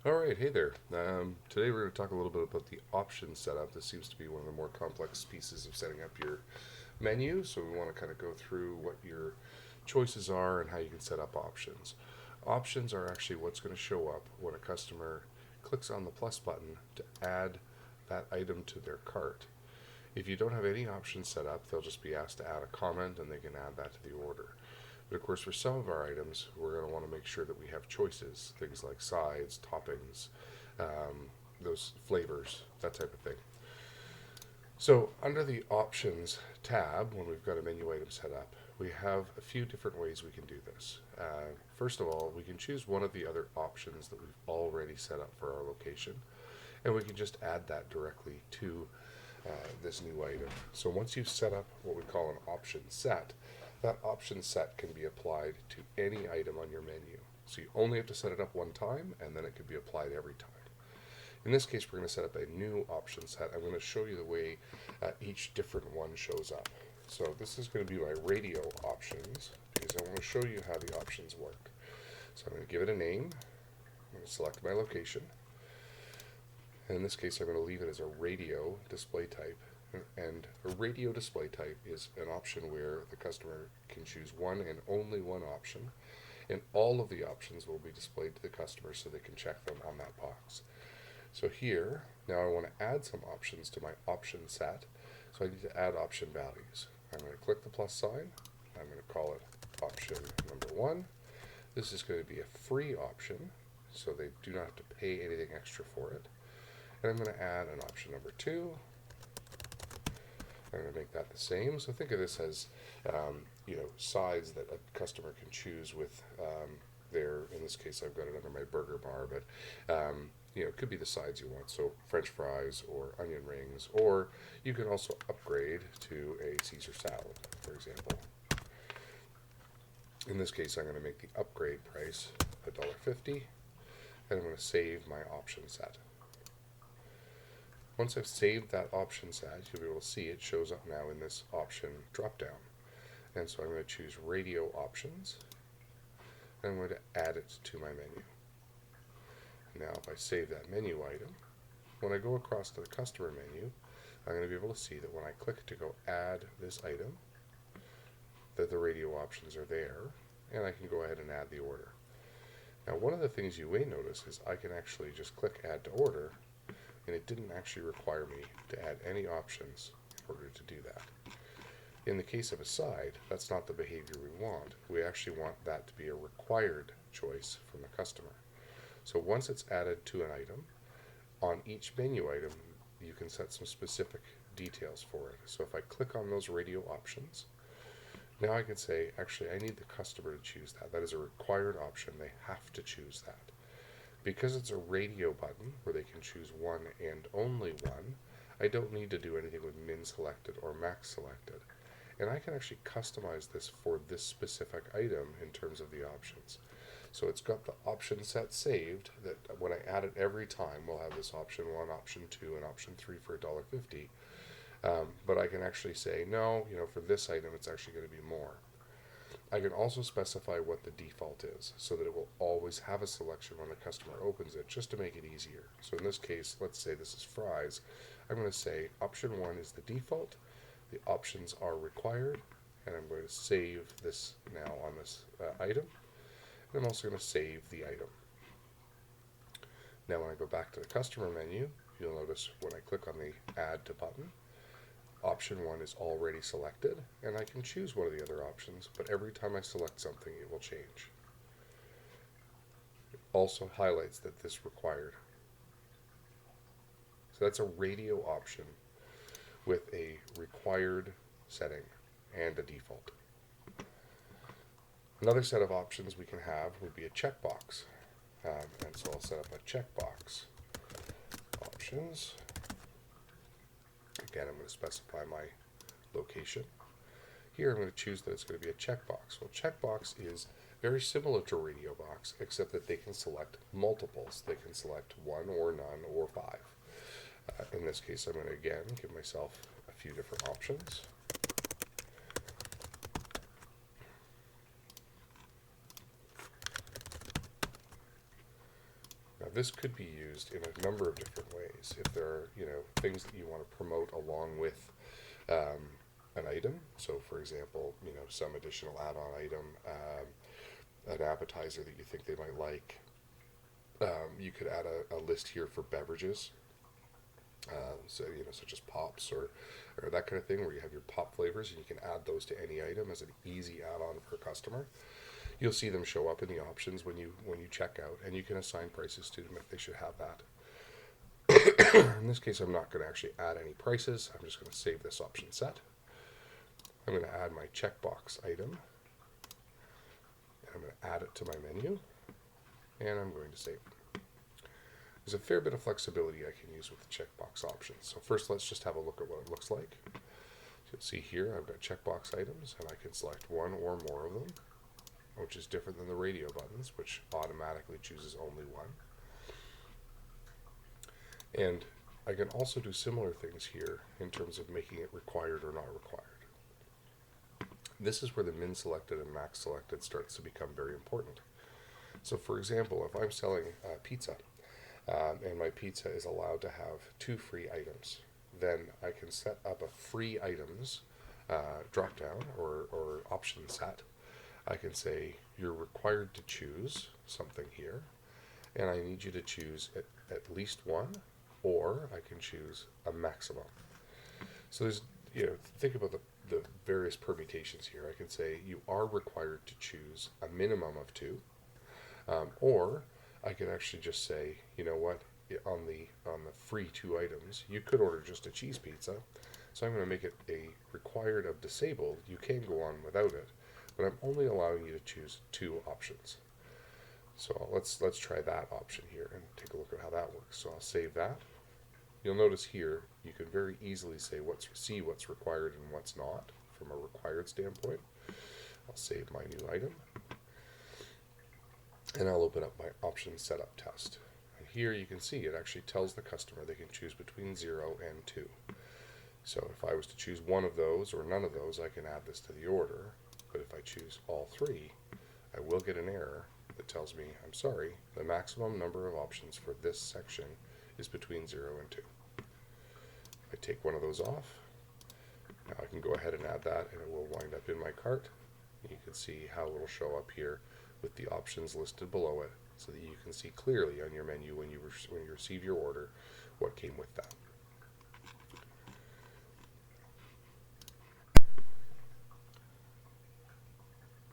All right, hey there. Today we're going to talk a little bit about the option setup. This seems to be one of the more complex pieces of setting up your menu, so we want to kind of go through what your choices are and how you can set up options. Options are actually what's going to show up when a customer clicks on the plus button to add that item to their cart. If you don't have any options set up, they'll just be asked to add a comment and they can add that to the order. But of course, for some of our items, we're going to want to make sure that we have choices, things like sides, toppings, those flavors, that type of thing. So, under the options tab, when we've got a menu item set up, we have a few different ways we can do this. First of all, we can choose one of the other options that we've already set up for our location, and we can just add that directly to this new item. So once you've set up what we call an option set, that option set can be applied to any item on your menu. So you only have to set it up one time, and then it can be applied every time. In this case, we're going to set up a new option set. I'm going to show you the way each different one shows up. So this is going to be my radio options, because I want to show you how the options work. So I'm going to give it a name. I'm going to select my location. And in this case, I'm going to leave it as a radio display type. And a radio display type is an option where the customer can choose one and only one option, and all of the options will be displayed to the customer so they can check them on that box. So here, now I want to add some options to my option set, so I need to add option values. I'm going to click the plus sign. I'm going to call it option number 1. This is going to be a free option, so they do not have to pay anything extra for it. And I'm going to add an option number 2. I'm going to make that the same. So think of this as, sides that a customer can choose with their, in this case, I've got it under my burger bar, but, it could be the sides you want. So French fries or onion rings, or you can also upgrade to a Caesar salad, for example. In this case, I'm going to make the upgrade price $1.50, and I'm going to save my option set. Once I've saved that option set, you'll be able to see it shows up now in this option drop-down. And so I'm going to choose radio options, and I'm going to add it to my menu. Now if I save that menu item, when I go across to the customer menu, I'm going to be able to see that when I click to go add this item, that the radio options are there, and I can go ahead and add the order. Now one of the things you may notice is I can actually just click add to order, and it didn't actually require me to add any options in order to do that. In the case of a side, that's not the behavior we want. We actually want that to be a required choice from the customer. So once it's added to an item, on each menu item, you can set some specific details for it. So if I click on those radio options, now I can say, actually, I need the customer to choose that. That is a required option. They have to choose that. Because it's a radio button where they can choose one and only one, I don't need to do anything with min selected or max selected. And I can actually customize this for this specific item in terms of the options. So it's got the option set saved that when I add it every time, we'll have this option 1, option 2, and option 3 for $1.50. But I can actually say, no, for this item, it's actually going to be more. I can also specify what the default is so that it will always have a selection when the customer opens it, just to make it easier. So in this case, let's say this is fries. I'm going to say option 1 is the default, the options are required, and I'm going to save this now on this item. And I'm also going to save the item. Now when I go back to the customer menu, you'll notice when I click on the add to button, option 1 is already selected, and I can choose one of the other options, but every time I select something, it will change. It also highlights that this required. So that's a radio option with a required setting and a default. Another set of options we can have would be a checkbox. And so I'll set up a checkbox options. Again, I'm going to specify my location. Here I'm going to choose that it's going to be a checkbox. Well, checkbox is very similar to radio box, except that they can select multiples. They can select 1 or none or 5. In this case, I'm going to again give myself a few different options. Now Now this could be used in a number of different ways. If there are, things that you want to promote along with an item. So for example, some additional add-on item, an appetizer that you think they might like. You could add a list here for beverages. So, such as pops or that kind of thing, where you have your pop flavors and you can add those to any item as an easy add-on for a customer. You'll see them show up in the options when you check out, and you can assign prices to them if they should have that. In this case, I'm not going to actually add any prices. I'm just going to save this option set. I'm going to add my checkbox item, and I'm going to add it to my menu, and I'm going to save it. There's a fair bit of flexibility I can use with the checkbox options. So first, let's just have a look at what it looks like. So you'll see here I've got checkbox items, and I can select one or more of them, which is different than the radio buttons, which automatically chooses only one. And I can also do similar things here in terms of making it required or not required. This is where the min selected and max selected starts to become very important. So for example, if I'm selling pizza, and my pizza is allowed to have 2 free items, then I can set up a free items drop down or option set. I can say you're required to choose something here, and I need you to choose at least one, or I can choose a maximum. So there's, think about the various permutations here. I can say you are required to choose a minimum of 2, or I can actually just say, you know what, on the free 2 items, you could order just a cheese pizza. So I'm going to make it a required of disabled. You can go on without it, but I'm only allowing you to choose 2 options. So let's try that option here and take a look at how that works. So I'll save that. You'll notice here you can very easily say see what's required and what's not from a required standpoint. I'll save my new item, and I'll open up my option setup test. And here you can see it actually tells the customer they can choose between 0 and 2. So if I was to choose one of those or none of those, I can add this to the order. But if I choose all 3, I will get an error that tells me, I'm sorry, the maximum number of options for this section is between 0 and 2. If I take one of those off, now I can go ahead and add that, and it will wind up in my cart. You can see how it will show up here with the options listed below it, so that you can see clearly on your menu when you receive your order what came with that.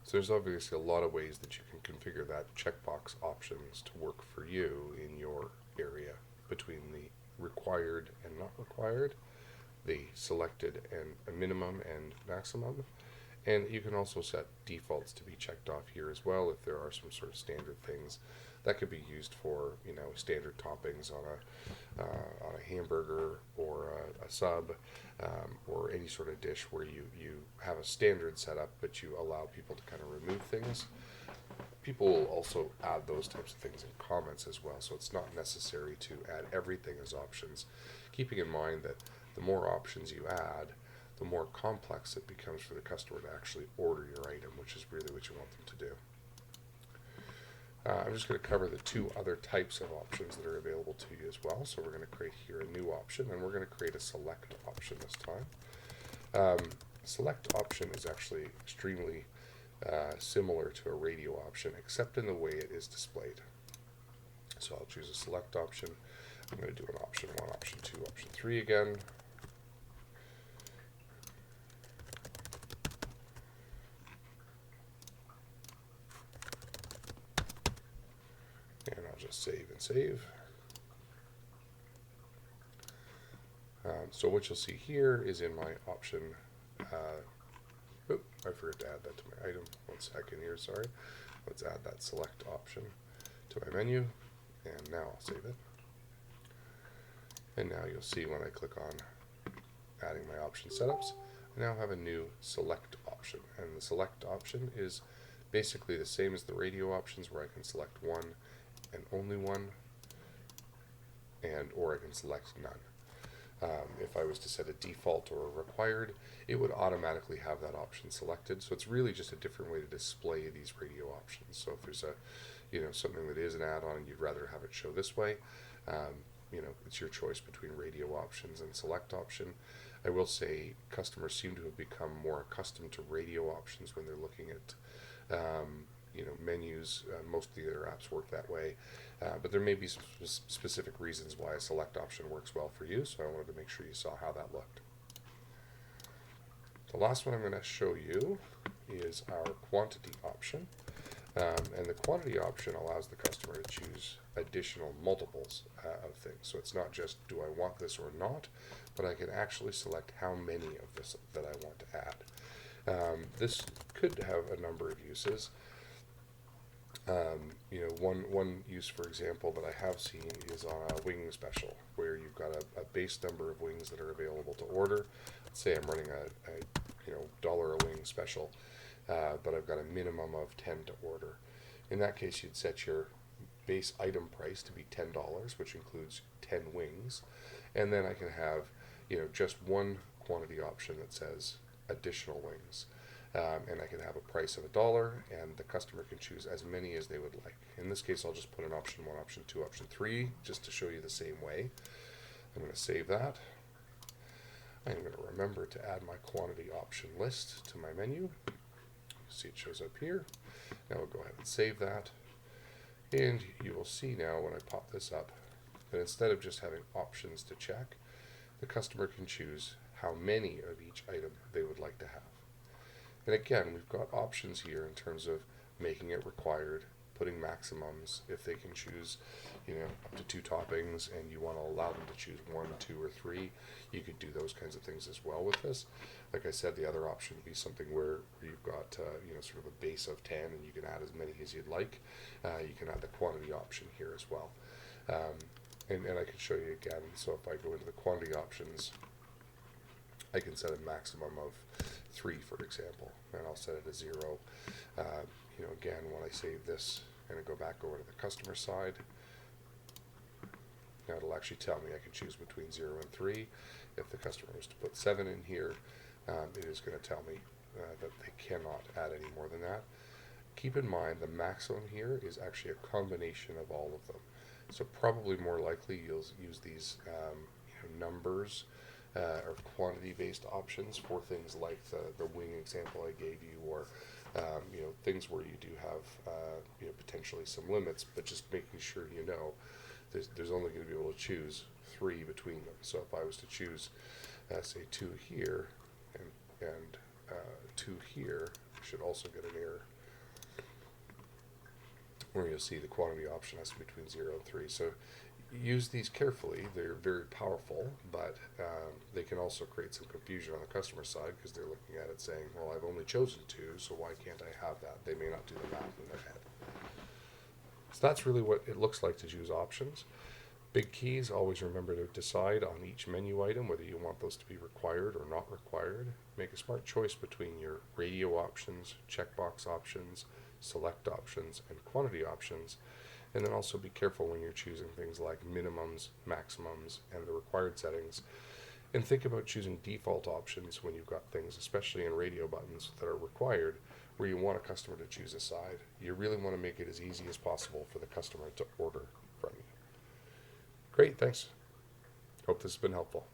So there's obviously a lot of ways that you can configure that checkbox options to work for you in your area, between the required and not required, the selected and a minimum and maximum, and you can also set defaults to be checked off here as well if there are some sort of standard things that could be used for standard toppings on a hamburger or a sub, or any sort of dish where you have a standard setup but you allow people to kind of remove things. People will also add those types of things in comments as well, so it's not necessary to add everything as options, keeping in mind that the more options you add, the more complex it becomes for the customer to actually order your item, which is really what you want them to do. I'm just going to cover the 2 other types of options that are available to you as well. So we're going to create here a new option, and we're going to create a select option this time. Select option is actually extremely similar to a radio option, except in the way it is displayed. So I'll choose a select option. I'm going to do an option 1, option 2, option 3 again. And I'll just save and save. So what you'll see here is in my option, I forgot to add that to my item. 1 second here, sorry. Let's add that select option to my menu, and now I'll save it. And now you'll see when I click on adding my option setups, I now have a new select option, and the select option is basically the same as the radio options, where I can select one and only one, or I can select none. If I was to set a default or a required, it would automatically have that option selected. So it's really just a different way to display these radio options. So if there's something that is an add-on and you'd rather have it show this way, it's your choice between radio options and select option. I will say customers seem to have become more accustomed to radio options when they're looking at menus. Most of the other apps work that way, but there may be some specific reasons why a select option works well for you, so I wanted to make sure you saw how that looked. The last one I'm going to show you is our quantity option. And the quantity option allows the customer to choose additional multiples of things. So it's not just do I want this or not, but I can actually select how many of this that I want to add. This could have a number of uses. One use, for example, that I have seen is on a wing special, where you've got a base number of wings that are available to order. Let's say I'm running a dollar a wing special, but I've got a minimum of 10 to order. In that case, you'd set your base item price to be $10, which includes 10 wings, and then I can have just one quantity option that says additional wings. And I can have a price of $1, and the customer can choose as many as they would like. In this case, I'll just put in option 1, option 2, option 3, just to show you the same way. I'm going to save that. I'm going to remember to add my quantity option list to my menu. You see it shows up here. Now we'll go ahead and save that. And you will see now when I pop this up that instead of just having options to check, the customer can choose how many of each item they would like to have. And again, we've got options here in terms of making it required, putting maximums. If they can choose, up to 2 toppings, and you want to allow them to choose 1, 2, or 3, you could do those kinds of things as well with this. Like I said, the other option would be something where you've got, sort of a base of 10, and you can add as many as you'd like. You can add the quantity option here as well. And I can show you again. So if I go into the quantity options, I can set a maximum of 3, for example, and I'll set it to 0. Again, when I save this and I go back over to the customer side, now it'll actually tell me I can choose between 0 and 3. If the customer was to put 7 in here, it is going to tell me that they cannot add any more than that. Keep in mind the maximum here is actually a combination of all of them. So probably more likely you'll use these numbers or quantity-based options for things like the wing example I gave you, or things where you do have potentially some limits, but just making sure there's only going to be able to choose 3 between them. So if I was to choose say 2 here and 2 here, I should also get an error where you'll see the quantity option has between 0 and 3. So use these carefully. They're very powerful, but they can also create some confusion on the customer side, because they're looking at it saying, well, I've only chosen 2, so why can't I have that? They may not do the math in their head. So that's really what it looks like to choose options. Big keys: always remember to decide on each menu item whether you want those to be required or not required. Make a smart choice between your radio options, checkbox options, select options, and quantity options. And then also be careful when you're choosing things like minimums, maximums, and the required settings. And think about choosing default options when you've got things, especially in radio buttons, that are required, where you want a customer to choose a side. You really want to make it as easy as possible for the customer to order from you. Great, thanks. Hope this has been helpful.